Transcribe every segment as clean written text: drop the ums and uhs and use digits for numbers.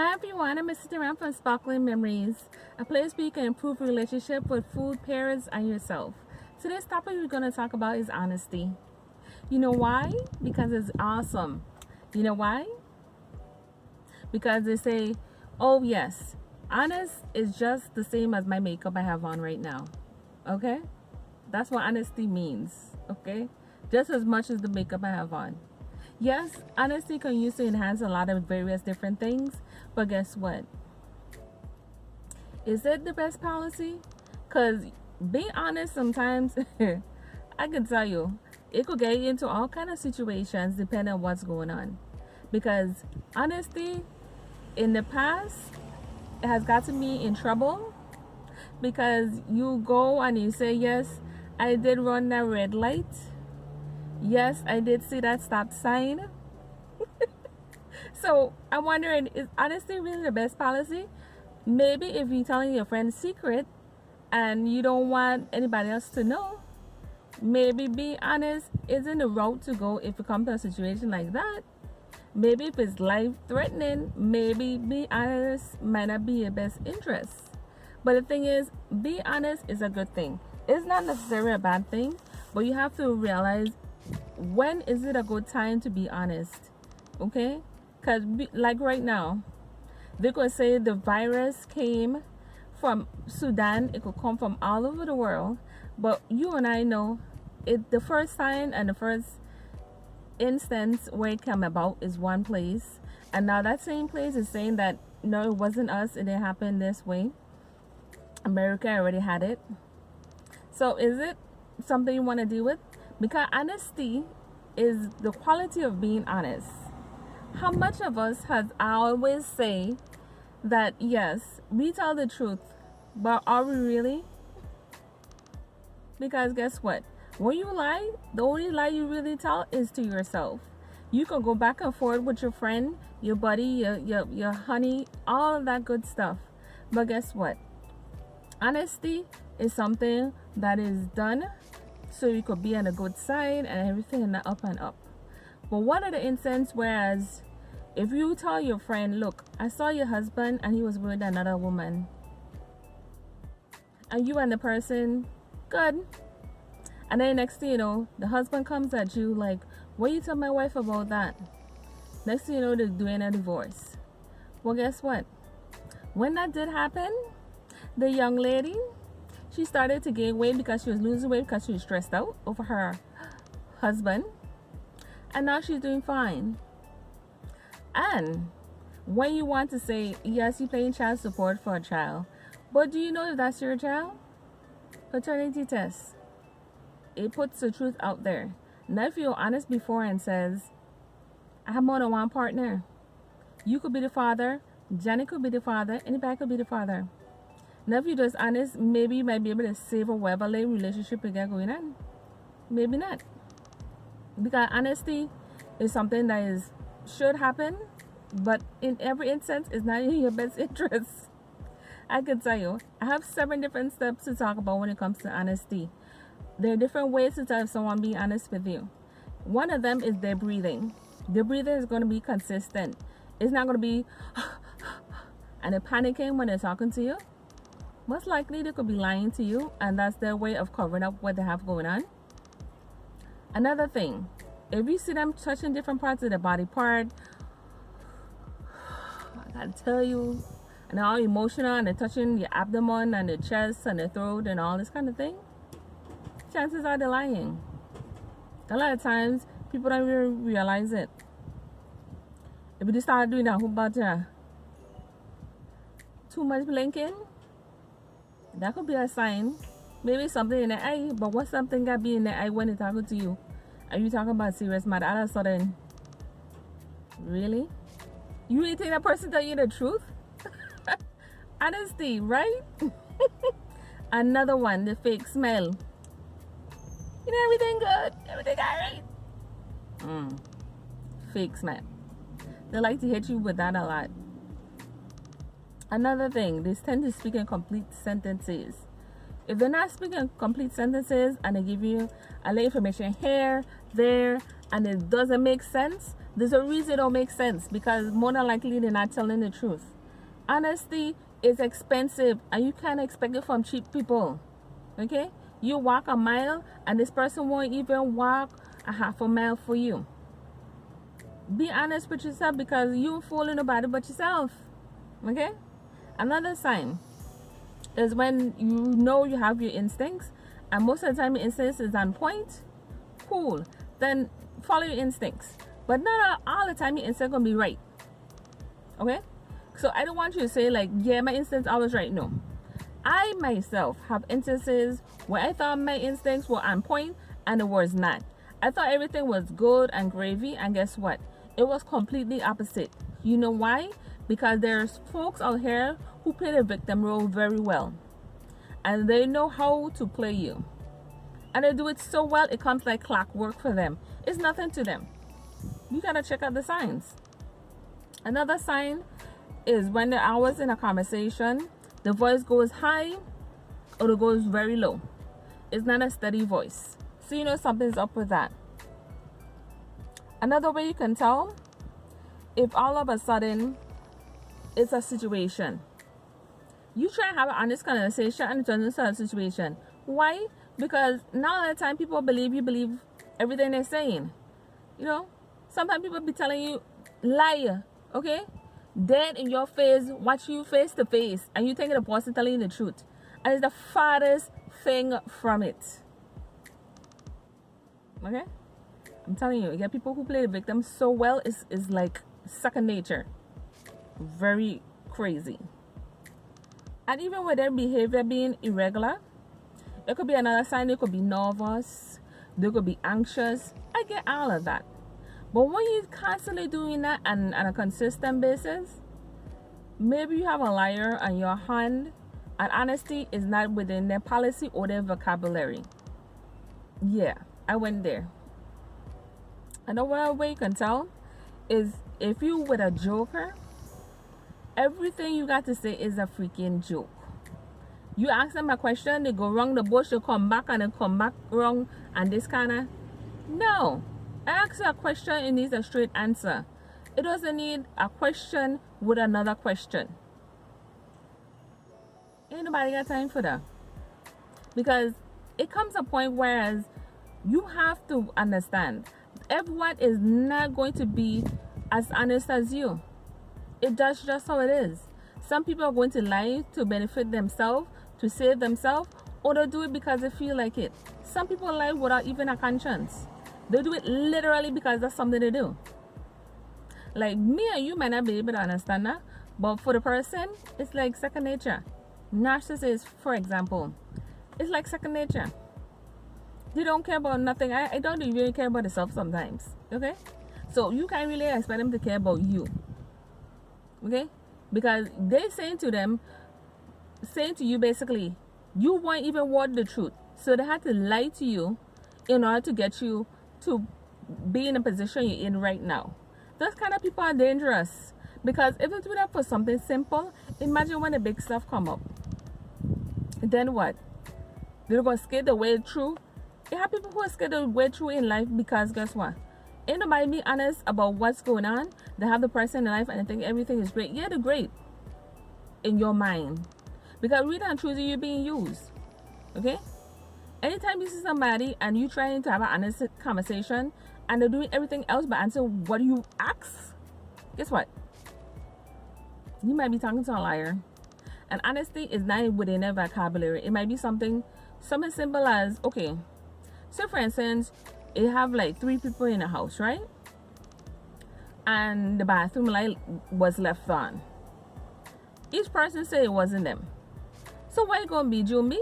Hi everyone, I'm Mrs. Duran from Sparkling Memories, a place where you can improve your relationship with food, parents, and yourself. Today's topic we're going to talk about is honesty. You know why? Because it's awesome. You know why? Because they say, oh yes, honest is just the same as my makeup I have on right now. Okay? That's what honesty means. Okay? Just as much as the makeup I have on. Yes, honesty can use to enhance a lot of various different things, but guess what? Is it the best policy? Because being honest sometimes, I can tell you, it could get you into all kind of situations depending on what's going on. Because honesty in the past has gotten me in trouble because you go and you say, yes, I did run that red light. Yes, I did see that stop sign. So I'm wondering, is honesty really the best policy? Maybe if you're telling your friend's secret and you don't want anybody else to know, maybe being honest isn't the route to go if it comes to a situation like that. Maybe if it's life threatening, maybe being honest might not be your best interest. But the thing is, being honest is a good thing. It's not necessarily a bad thing, but you have to realize when is it a good time to be honest. Okay? Because like right now, they could say the virus came from Sudan. It could come from all over the world, but you and I know it. The first sign and the first instance where it came about is one place, and now that same place is saying that no, it wasn't us, it didn't happen this way. America already had it. So is it something you want to deal with? Because honesty is the quality of being honest. How much of us has always say that yes, we tell the truth, but are we really? Because guess what? When you lie, the only lie you really tell is to yourself. You can go back and forth with your friend, your buddy, your honey, all of that good stuff. But guess what? Honesty is something that is done so you could be on the good side and everything in the up and up. But one of the instances, whereas if you tell your friend, look, I saw your husband and he was with another woman, and you and the person, good. And then next thing you know, the husband comes at you like, what you tell my wife about that? Next thing you know, they're doing a divorce. Well, guess what? When that did happen, the young lady, she started to gain weight because she was losing weight because she was stressed out over her husband. And now she's doing fine. And when you want to say, yes, you're paying child support for a child, but do you know if that's your child? Paternity test. It puts the truth out there. Now if you're honest before and says, I have more than one partner. You could be the father, Johnny could be the father, anybody could be the father. Now if you're just honest, maybe you might be able to save a whatever relationship you get going on. Maybe not. Because honesty is something that should happen, but in every instance it's not in your best interest. I can tell you, I have 7 different steps to talk about when it comes to honesty. There are different ways to tell if someone being honest with you. One of them is their breathing. Their breathing is going to be consistent. It's not going to be and they're panicking when they're talking to you. Most likely they could be lying to you, and that's their way of covering up what they have going on. Another thing, if you see them touching different parts of the body part, I gotta tell you, and they're all emotional and they're touching your abdomen and the chest and the throat and all this kind of thing, chances are they're lying. A lot of times people don't even realize it. If you just start doing that whole bunch of too much blinking, that could be a sign. Maybe something in the eye, but what's something got be in the eye when they're talking to you? Are you talking about serious matter? All of a sudden, really? You really think that person tell you the truth? Honesty, right? Another one, the fake smell. You know, everything good, everything alright. Fake smell. They like to hit you with that a lot. Another thing, they tend to speak in complete sentences. If they're not speaking complete sentences and they give you a little information here, there, and it doesn't make sense, there's a reason it don't make sense, because more than likely they're not telling the truth. Honesty is expensive and you can't expect it from cheap people. Okay? You walk a mile and this person won't even walk a half a mile for you. Be honest with yourself because you won't fool nobody but yourself. Okay? Another sign is when you know you have your instincts, and most of the time your instincts is on point. Cool. Then follow your instincts. But not all the time your instincts gonna be right. Okay? So I don't want you to say like, yeah, my instincts always right. No. I myself have instances where I thought my instincts were on point and it was not. I thought everything was good and gravy, and guess what? It was completely opposite. You know why? Because there's folks out here who play the victim role very well. And they know how to play you. And they do it so well, it comes like clockwork for them. It's nothing to them. You gotta check out the signs. Another sign is when the hours in a conversation, the voice goes high or it goes very low. It's not a steady voice. So you know something's up with that. Another way you can tell, if all of a sudden it's a situation. You try to have an honest conversation and it turns into a situation. Why? Because now all the time people believe you believe everything they're saying. You know, sometimes people be telling you lie, okay? Dead in your face, watch you face to face, and you think the person telling you the truth. And it's the farthest thing from it. Okay? I'm telling you, you get people who play the victim so well, it's like second nature. Very crazy. And even with their behavior being irregular, it could be another sign. They could be nervous, they could be anxious. I get all of that. But when you're constantly doing that on a consistent basis, maybe you have a liar on your hand and honesty is not within their policy or their vocabulary. Yeah, I went there. Another way you can tell is if you with a joker, everything you got to say is a freaking joke. You ask them a question, they go wrong the bush, they come back and they come back wrong, and this kind of... No. I ask you a question, it needs a straight answer. It doesn't need a question with another question. Ain't nobody got time for that. Because it comes a point whereas you have to understand everyone is not going to be as honest as you. That's just how it is. Some people are going to lie to benefit themselves, to save themselves, or they do it because they feel like it. Some people lie without even a conscience. They do it literally because that's something they do. Like me and you might not be able to understand that, but for the person, it's like second nature. Narcissists, for example, it's like second nature. They don't care about nothing. I don't really care about themselves sometimes. Okay? So you can't really expect them to care about you. Okay? Because they're saying to you basically, you won't even want the truth. So they had to lie to you in order to get you to be in a position you're in right now. Those kind of people are dangerous. Because if they do that for something simple, imagine when the big stuff come up. Then what? They're going to skate the way through. You have people who are scared the way through in life because guess what? Ain't nobody being honest about what's going on. They have the person in life and they think everything is great. Yeah, they're great in your mind. Because really and truly, you're being used. Okay? Anytime you see somebody and you trying to have an honest conversation and they're doing everything else but answer what you ask, guess what? You might be talking to a liar. And honesty is not within their vocabulary. It might be something simple as, okay, so for instance, you have like 3 people in a house, right? And the bathroom light was left on. Each person said it wasn't them. So why you gonna be you me?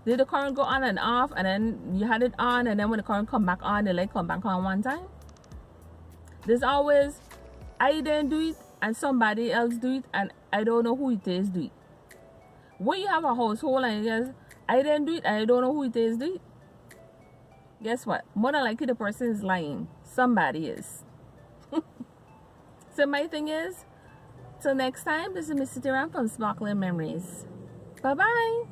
Did the current go on and off and then you had it on and then when the current come back on, the light come back on one time? There's always, I didn't do it and somebody else do it and I don't know who it is do it. When you have a household and you guys, I didn't do it and I don't know who it is do it. Guess what? More than likely the person is lying. Somebody is. So my thing is, till next time, this is Miss Sitiram from Sparkling Memories. Bye-bye.